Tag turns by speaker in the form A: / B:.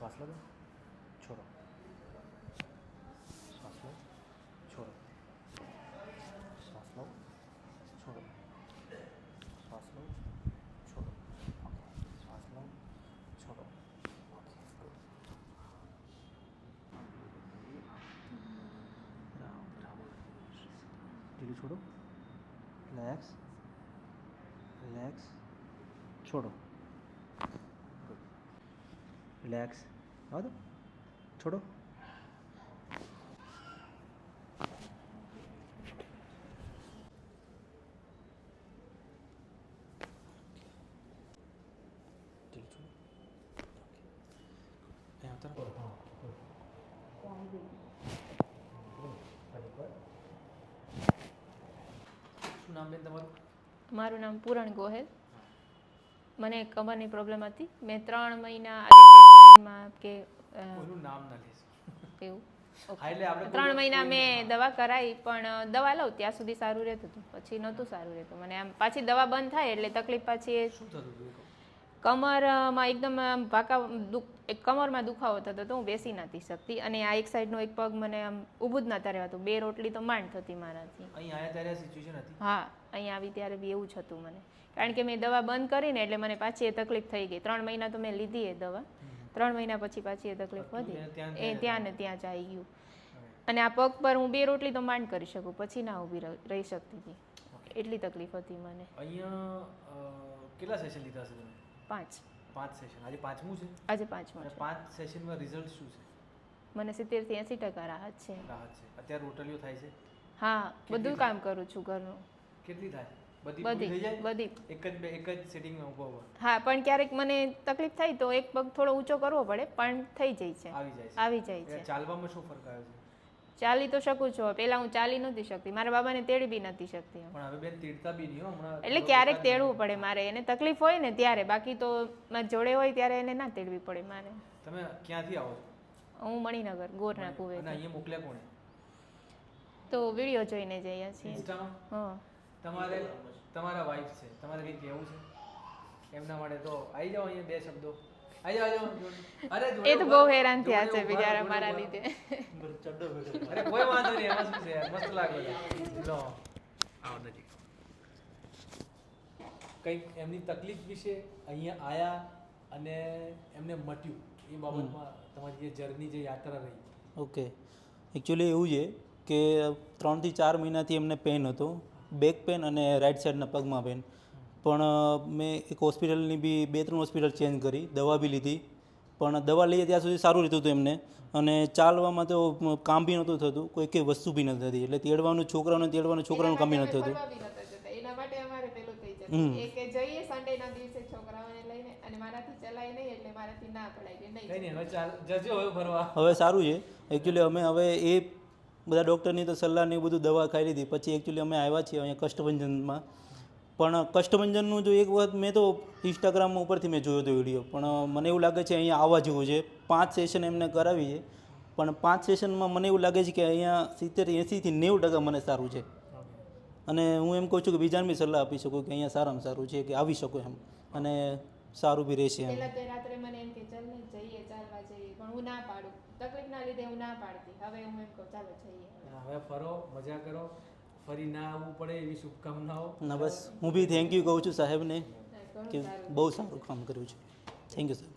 A: શ્વાસ લો, છોડો, શ્વાસ લો, છોડો, શ્વાસ લો, છોડો, શ્વાસ લો, છોડો, ઓકે, શ્વાસ લો, છોડો, ઓકે, ગુડ. ઢીલું છોડો, રિલેક્સ, રિલેક્સ, છોડો, ગુડ, રિલેક્સ, આવો તો છોડો, ઢીલું છોડો, ઓકે, અહીંયા આવતા રહો. શું નામ બેન તમારું?
B: મારું નામ પૂરણ ગોહેલ. મને કમરની પ્રોબ્લેમ હતી. મેં 3 મહિના આદિત્ય સ્પાઇનમાં કે
A: કોઈનું નામ ના લેશો.
B: એવું
A: હા, એટલે આપણે
B: 3 મહિના મેં દવા કરાવી, પણ દવા લઉં ત્યાં સુધી સારું રહેતું હતું, પછી નહોતું સારું રહેતું. મને આમ પાછી દવા બંધ થાય એટલે તકલીફ પાછી
A: શું થતું હતું?
B: કમરમાં એકદમ આમ કમરમાં દુખાવો થતો હતો. હું બેસી નથી શકતી, અને આ એક સાઈડનો એક પગ મને આમ ઊભું જ નતા રહેવાતું. 2 રોટલી તો માંડ થતી મારાથી.
A: અહીં આયા ત્યારે સિચ્યુએશન હતી?
B: હા, અહીં આવી ત્યારે બી એવું જ હતું મને, કારણ કે મેં દવા બંધ કરીને એટલે મને પાછી એ તકલીફ થઈ ગઈ. 3 મહિના તો મેં લીધી એ દવા, 3 મહિના પછી પાછી એ તકલીફ વધી, એ ત્યાં ને ત્યાં જ આવી ગયું. અને આ પગ પર હું 2 રોટલી તો માંડ કરી શકું, પછી ના ઊભી રહી શકતી હતી, એટલી તકલીફ હતી મને.
A: અહીંયા કેટલા સેશન લીધા છે તમે?
B: 5
A: સેશન. આજે 5મું છે?
B: આજે 5મું છે.
A: 5 સેશનમાં રિઝલ્ટ શું છે?
B: મને 70 થી 80% રાહત છે.
A: રાહત છે. અત્યારે રોટલીઓ થાય છે?
B: હા, બધું કામ કરું છું ઘરનું.
A: કેટલી થાય? બધી થઈ જાય?
B: બધી.
A: એક જ સેટિંગમાં ઊભો.
B: હા, પણ ક્યારેક મને તકલીફ થાય તો એક પગ થોડો ઊંચો કરવો પડે, પણ થઈ જાય છે. આવી જાય છે.
A: ચાલવામાં શું ફરક આવ્યો છે?
B: ચાલી તો શકું છું. પહેલા હું ચાલી નહોતી શકતી, મારા બાબાને તેડી બી નથી શકતી.
A: પણ હવે બેન તેડતા બી નહીં હમણાં.
B: એટલે ક્યારેક તેડવું પડે મારે, એને તકલીફ હોય ને ત્યારે, બાકી તો મારી જોડે હોય ત્યારે એને ના તેડવી પડે મારે.
A: તમે ક્યાંથી આવો છો?
B: હું મણિનગર, ગોરના કુવે.
A: અને અહીંયા મોકલ્યા કોણે?
B: તો વિડીયો જોઈને જઈએ છીએ.
A: ઇન્સ્ટામાં?
B: હા.
A: તમારા વાઈફ છે, તમારે કંઈ કહેવું છે એમના માટે? તો આવી જાઓ અહીંયા, 2 શબ્દો. આવી જાઓ. અરે
B: એ તો બહુ હેરાન થયા છે બિચારા મારા લીધે.
A: અરે કોઈ વાંધો નહીં, એમાં શું છે, મસ્ત લાગે. લો આવો નજીક. કંઈક એમની તકલીફ વિશે અહીંયા આયા અને એમને મટ્યું એ બાબતમાં તમારી જે જર્ની, જે યાત્રા રહી.
C: ઓકે, એકચ્યુઅલી એવું છે કે 3 થી 4 મહિનાથી એમને પેન હતો, બેક પેન અને રાઈટ સાઈડના પગમાં પેન. પણ મેં એક હોસ્પિટલની બી 2-3 હોસ્પિટલ ચેન્જ કરી, દવા બી લીધી, પણ દવા લઈએ ત્યાં સુધી સારું રહેતું હતું એમને. અને ચાલવામાં તો કામ બી નહોતું થતું, કોઈ કંઈ વસ્તુ બી નથી થતી, એટલે તેડવાનું છોકરાનું કામ બી નથી થતું.
B: એના માટે અમારે પેલું થઈ જતું કે જઈએ સન્ડેના દિવસે છોકરાઓને લઈને, અને મારાથી ચલાય નહીં એટલે મારાથી ના પડાય કે નહીં.
A: હવે ચાલ જજો હવે ફરવા.
C: હવે સારું છે. એકચ્યુઅલી અમે હવે એ બધા ડૉક્ટરની તો સલાહ ને એ બધું દવા ખાઈ લીધી, પછી એકચ્યુઅલી અમે આવ્યા છીએ અહીંયા કષ્ટભંજનમાં. પણ કષ્ટભંજનનું જો એક વખત મેં તો ઇન્સ્ટાગ્રામમાં ઉપરથી મેં જોયો હતો વિડીયો, પણ મને એવું લાગે છે અહીંયા આવવા જેવું છે. 5 સેશન એમને કરાવી છે, પણ 5 સેશનમાં મને એવું લાગે છે કે અહીંયા 70-80 થી 90% મને સારું છે. અને હું એમ કહું છું કે બીજાને બી સલાહ આપી શકું કે અહીંયા સારામાં સારું છે, કે આવી શકો એમ, અને સારું બી રહેશે એમ.
B: પહેલા તે રાત્રે મને એમ કે ચાલ ને જઈએ, ચાલવા જઈએ, પણ હું ના પાડું, તકલીફના લીધે હું ના પાડતી. હવે હું એમ કહું ચાલો જઈએ.
A: હવે ફરો, મજા કરો, ફરી ના આવવું પડે એવી શુભકામનાઓ.
C: ના બસ હું બી થેન્ક યુ કહું છું સાહેબને કે બહુ સારું કામ કર્યું છે. Thank you sir.